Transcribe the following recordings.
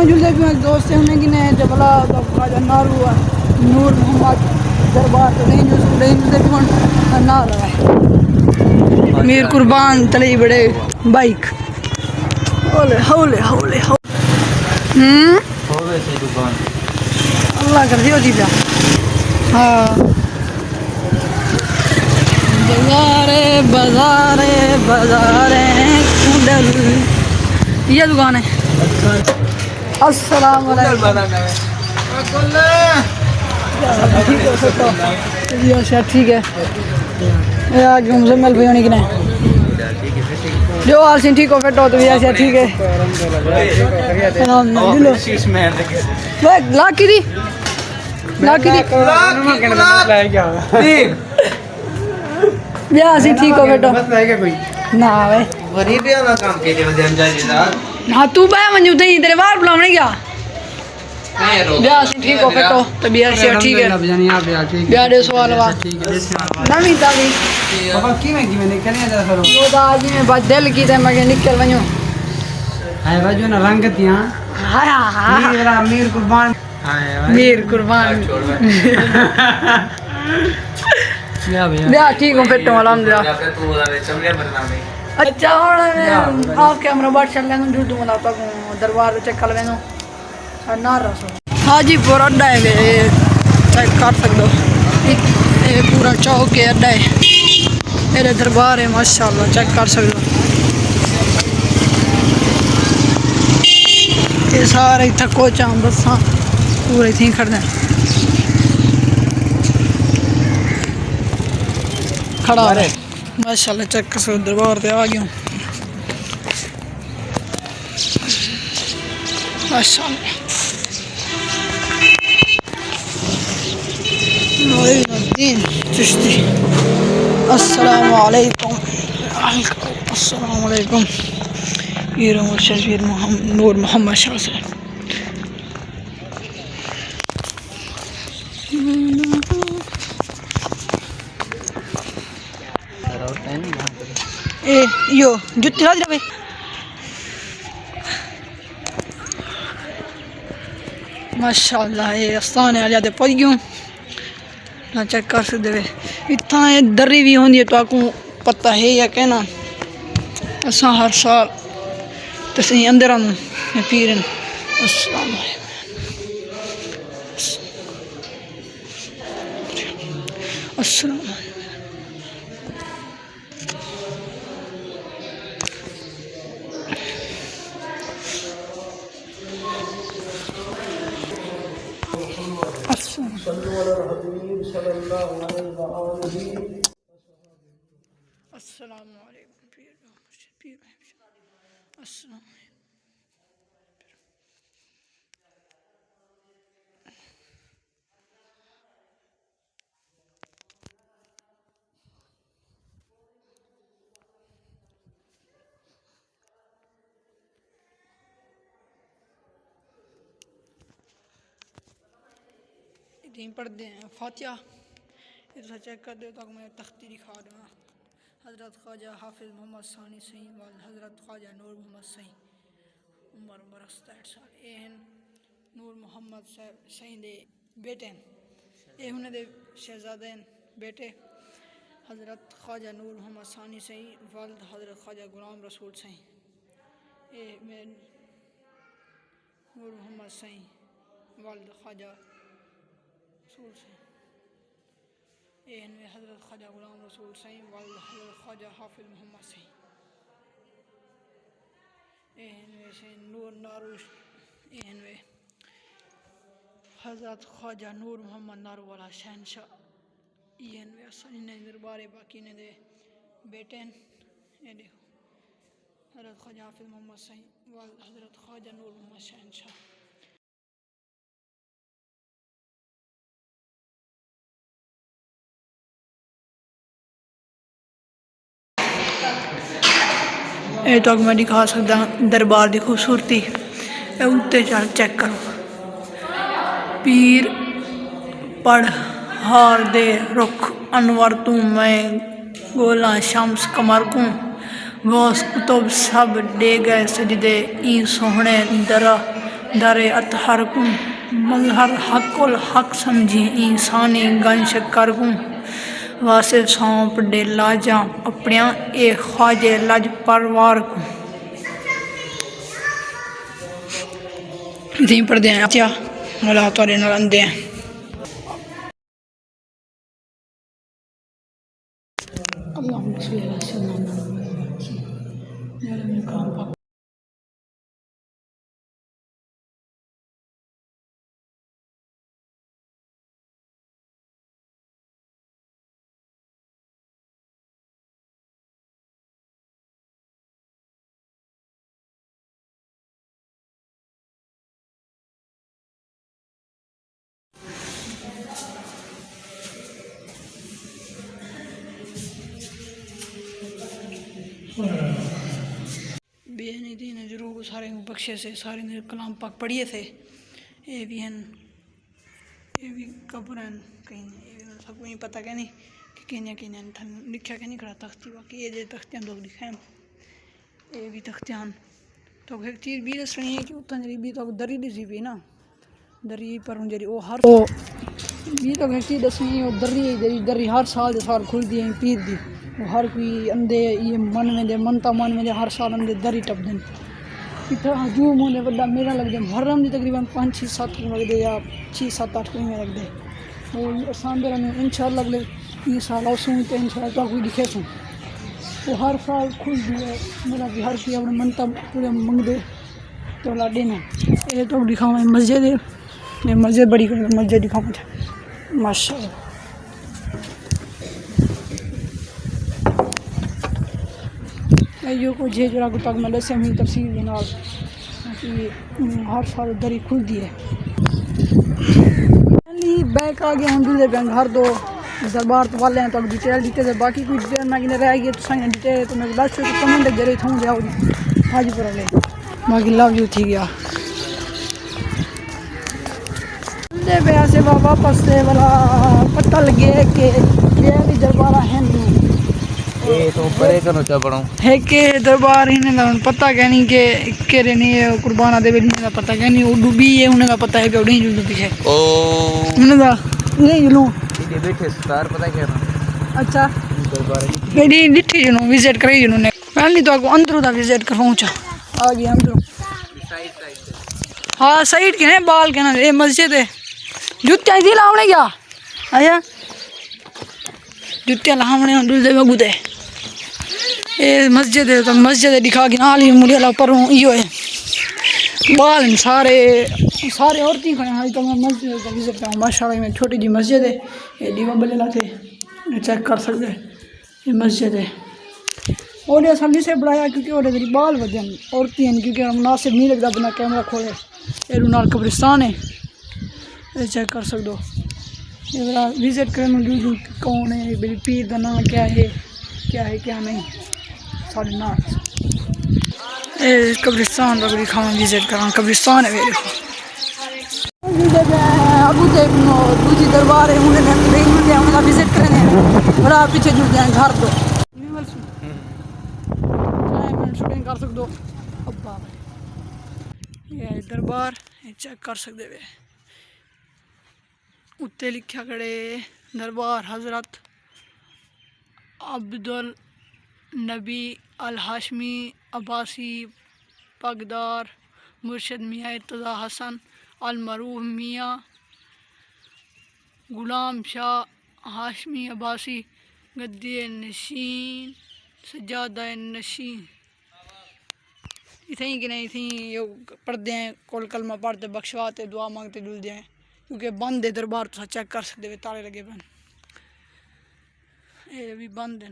जुलते भी हैं दोस्त से उन्हें कि नहीं जबला ख्वाजा नारू नूर मोहम्मद दरबार तो नहीं जुलते भी हैं ना रहा है मीर कुर्बान तले बड़े बाइक होले हौले हौले होवे से दुकान अल्लाह कर दियो जी हाँ बाजारे बाजारे बाजारे कुंडल ये दुकान है। अस्सलाम वालेकुम ठीक है आज हमसे मिल भाई होने की नहीं जो हाल सिंह ठीक हो फिट हो तो ऐसा ठीक है लाकी दी ब्याह सी ठीक हो बेटो ना वे हाँ तू बह मंजू थे तेरे बाहर बुलाने क्या ब्याह सी ठीक हो बेटो तो ब्याह से ठीक है ब्याह दे सवाल वा नवी तावी बाबा की में निकलने जा सरो वो दा आज में बस दिल की ते मैं निकल वणो हाय बाजू ना रंगतियां हां हां मेरा मीर कुर्बान मीर कुर्बान ब्याह ठीक हो बेटो अल्हम्दुलिल्लाह अच्छा हुन आप कैमरा बाट चल लेनो झूठू बनाता दरबार चेक कर लेनो ना रसो हाँ जी पूरा अड्डा है चेक कर सकते हो ये पूरा चौक है अड्डा है मेरे दरबार है माशाल्लाह चेक कर सकते हो ये सारे इतना कोचा बसा पूरे थी खड़े खड़ा है माशाल्लाह चेक कर सकते दरबार पे आ गया माशाल्लाह चिश्ती अस्सलाम वालेकुम अस्सलाम वालेकुम वीर मुर्शिद नूर मोहम्मद शाह से ए यो जुत्ती ला दे माशाल्लाह ये आस्थान है आजादे पहुंच गयूं ना चेक कर सकते वे इतना ये दरी भी होंगी तो आपको पता है या कहना असा हर साल तो सही अंदर आऊँ पीरन अस्सलाम अस्सलाम पढ़ते हैं फातिहा इधर चेक कर दे तक मैं तख्ती दिखा दूँगा हज़रत ख्वाजा हाफिज़ मोहम्मद सानी सही वाल हज़रत ख्वाजा नूर मोहम्मद सही उम्र बरस 63 साल एहन नूर मोहम्मद सही दे बेटे ये उन्हें शहजादे बेटे हज़रत ख्वाजा नूर मोहम्मद सानी सही वाल हज़रत ख्वाजा गुलाम रसूल सही ये मैं नूर मोहम्मद सही वाल ख्वाजा रसूल सही एहनवे हज़रत ख्वाजा गुलाम रसूल सही वाल हज़रत ख्वाजा हाफिज़ मोहम्मद सही एहनवे से नूर नारूश एहनवे हज़रत ख्वाजा नूर मोहम्मद नारू वाला शहनशाह एहनवे असन दरबार बाकी ने दे बेटे ये देखो हज़रत ख्वाजा हाफिज़ मोहम्मद सही वाल हज़रत ख्वाजा नूर मोहम्मद शहनशाह ये तो मैं दिखा सकता दरबार की खूबसूरती उत्ते चल चेक करो पीर पढ़ हार दे रुख अनवर तू मैं गोला शम्स कमर को गौस कुतुब सब दे गए सजदे ई सोहने दरा दर अतहर कुम मजहर हकुल हक समझी इंसानी गन शक्कर कुम वासिल सौंप डे लाजा अपनिया ए ख्वाजे लज परवार को इतनी पढ़ते हैं क्या अल्लाह ताला नाल अंदे हैं अल्लाहुम्मा सल्ली अला सय्यिदना मुहम्मद। बेनी दीन जरूर सारे बख्शे से सारे ने कलाम पाक पढ़िए थे ये भी हैं ये भी कब्र हैं कहीं सबको नहीं पता क्या नहीं कि किन्हें लिखा क्या नहीं करा तख्ती बाकी ये जो तख्तियाँ लोग लिखे हैं ये भी तख्तियाँ तो एक चीज़ भी दसनी है कि उतना जरी भी तो दरी दिसी भी ना दरी पर हूँ जरी वो हर तो भी तो एक चीज़ दसनी है वो दरी हर साल खुलती है पीर दी वो हर कोई अंधे ये मन में दे मनता मन में दे हर साल अंधे दरी टपदन इतना हजूम होने बड़ा मेला लगते मुहर्रम की तकरीबन 5-6-7 लगते या 6-7-8 महीने लगते वो सांबेरा में इंशाअल्लाह अगले ये साल आसूँ तो इंशाअल्लाह कोई दिखे सूँ वो हर साल खुल दिए मेरा भी हर कोई अपने मनता पूरे मंगते तो ला देना ये तो दिखावा मस्जिद है ये मस्जिद बड़ी मस्जिद दिखावा माशाअल्लाह यो को जे जरा तक मैं दस हुई तफसील के नाल कि हर साल दरी खुलती है बैक आ गया हम दूसरे बैंक घर दो दरबार तो वाले हैं तो डिटेल दी थे बाकी कुछ डिटेल मैं किने रह गई तो संग डिटेल तो मैं दस कमेंट जरे थूं जाओ हाजीपुर वाले बाकी लव यू थी गया दे पैसे वापस से वाला पता लगे कि ये भी दरबार हैं ये तो परे कनो चा पड़ो है के दरबार इन्हें ना पता क्या नहीं के केरे नहीं कुर्बाना दे इन्हें पता क्या नहीं वो डूबी है उन्हें का पता है कि उन्हें जुलू पीछे ओ उन्हें का नहीं जुलू ये बैठे स्टार पता क्या ना अच्छा दरबार बेटी डिठी जुनू विजिट करे जुनू ने पहले तो अंदर दा विजिट करवाऊं चा आ गया अंदर हां साइड के ने बाल के ना ये मस्जिद है जूते दी लावने क्या आया जूते लावने अंदर दे बगुदे ये मस्जिद है तो मस्जिद दिखा के नाल ही मुड़े ला पर यो है बाल सारे औरतें खड़े हैं तो मैं मस्जिद का विजिट करूँ माशाल्लाह में छोटी जी मस्जिद है ये दीवा बल्ले थे चेक कर सकते हैं ये मस्जिद है और ये सब से बढ़ाया क्योंकि और मेरी बाल वजन औरतें हैं क्योंकि मुनासिब नहीं लगता बिना कैमरा खोले ये रूनाल कब्रिस्तान है ये चेक कर सकते हो ये मेरा विजिट करने कौन है मेरी पीर का नाम क्या है क्या नहीं साढ़े ना कब्रिस्तान का भी खाना विजिट करा कब्रिस्तान है मेरे अबू दूसरी दरबार है उन्हें विजिट करने बड़ा पीछे जुड़ जाए घर तो शूटिंग कर सकते हो अब्बा ये दरबार चेक कर सकते वे उत्ते लिखा खड़े दरबार हजरत अब्दुल नबी अल हाशमी अब्बासी पगदार मुर्शद मियाँ इर्तज़ा हसन अल मरूफ मियाँ गुलाम शाह हाशमी अब्बासी गद्दी नशीन सज्जादा नशीन इतनी कि नहीं थी यो पढ़ते हैं कोल कलमा पढ़ते बख्शवाते दुआ मांगते डुलते हैं क्योंकि बंद है दरबार तो चेक कर सकते ताले लगे बन ये भी बंद है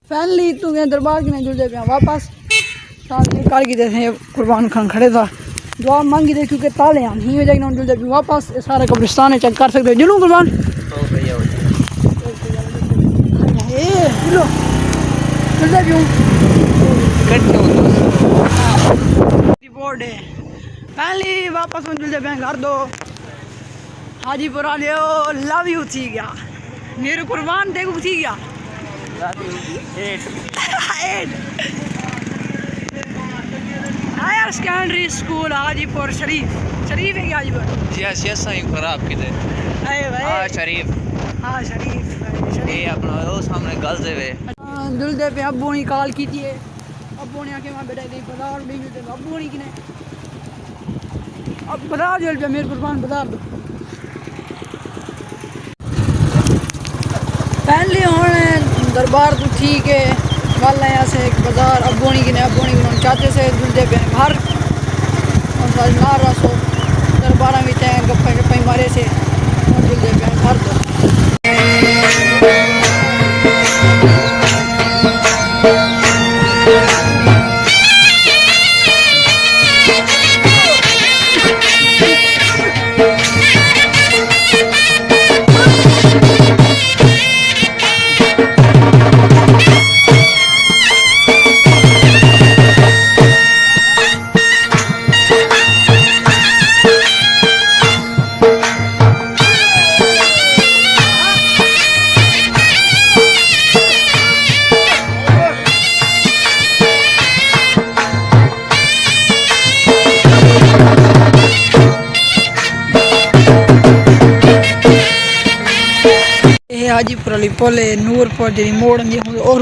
फैनली तू दरबार की नहीं जुड़ जाए वापस साल कार की जैसे कुर्बान खान खड़े था दुआ मांगी दे क्योंकि ताले हैं ही हो जाएगी जुलदे भी वापस सारा कब्रिस्तान चेक कर सकते हो जुलूं कुर्बान जुलदे भी बोर्ड है पहली वापस जुलदे बैंक कर दो हाजीपुर वाले लव यू थी गया मेरे कुर्बान देखो थी गया हायर सेकेंडरी स्कूल हाजीपुर शरीफ शरीफ है क्या हाजीपुर सियासा ही खराब किधर हाँ शरीफ ये अपना वो सामने गल दे वे जुलदे पे अब्बू ने कॉल की थी अब्बू ने आके वहाँ बेटा नहीं पता और नहीं जुलदे अब्बू ने किने अब बता जुल पे मेरे कुर्बान बता दो पहले होने दरबार तो ठीक है वाला यहाँ से एक बाजार अब्बोनी की चाहते से जुलदे पे घर और नार रसो दरबार में चाहे गप्पे गप्पे मारे से जुलदे पे घर दो हाजीपुर वाली पुल नूरपुर जी मोड़ और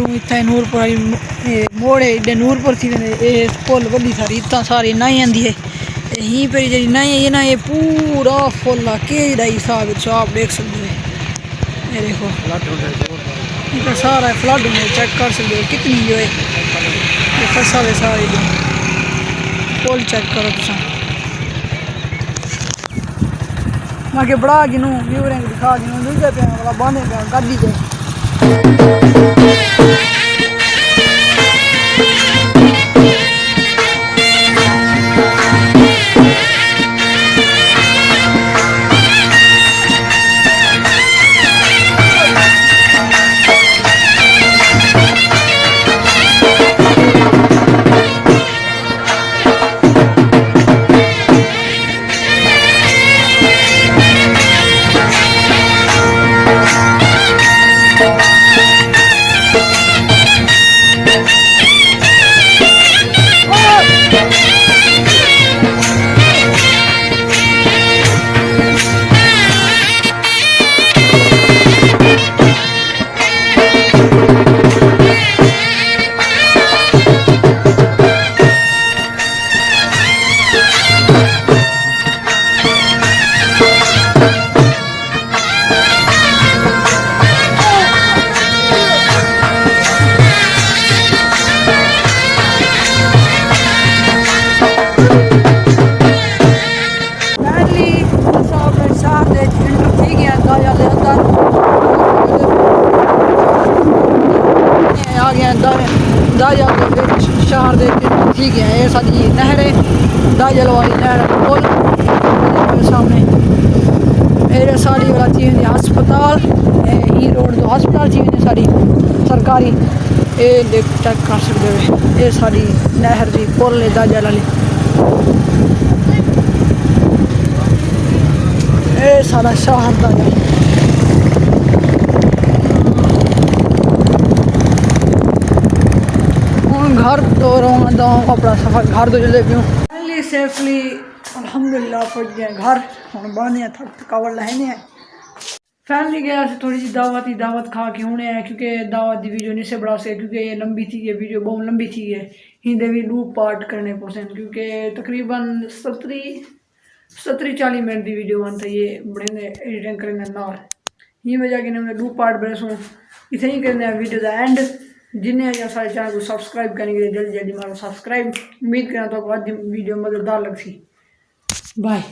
इतना नूरपुर वाली मोड़ है इधर नूरपुर थी ये पुल वही सारी इतना सारी नाई आती है यहीं पर जी नाई है ना ये पूरा फुल के हिसाब आप देख सकते हो ये देखो इतना सारा फ्लड में चेक कर सकते हो कितनी जो है फसल है सारी जो पुल चेक करो तुम बाकी बड़ा जिनू व्यू रंग दिखा जिनू जुलदे पे बांधे पे गाड़ी दे शहर ठीक है ये सारी नहर है दाजल वाली नहर पुल सामने ये सारी वाला चीज हस्पताल ही रोड जो हस्पताल चीज सारी सरकारी ये देख चेक कर सकते हो ये सारी नहर की पुल है दाजल वाली ये सारा शहर दाजल घर तो रहा अपना सफर घर तो चले पियूँ सेफली अलहमदुलिल्लाह पहुँच गए घर हम बने थकावट लहने हैं फैमिली गया थोड़ी सी दावत खा के होने हैं क्योंकि दावत की वीडियो नहीं से बढ़ा सके क्योंकि ये लंबी थी ये वीडियो बहुत लंबी थी है हिंदे भी 2 पार्ट करने पसंद क्योंकि तकरीबन 70-40 मिनट की वीडियो बनता ये बड़े एडिटिंग करने ना ये वजह कि 2 पार्ट बड़े सो इतने ही करने वीडियो का एंड जिन्हें सारे चैनल को सब्सक्राइब करेंगे जल्दी जल्दी मारो सब्सक्राइब उम्मीद करना तो आज वीडियो मज़ेदार लग सी बाय।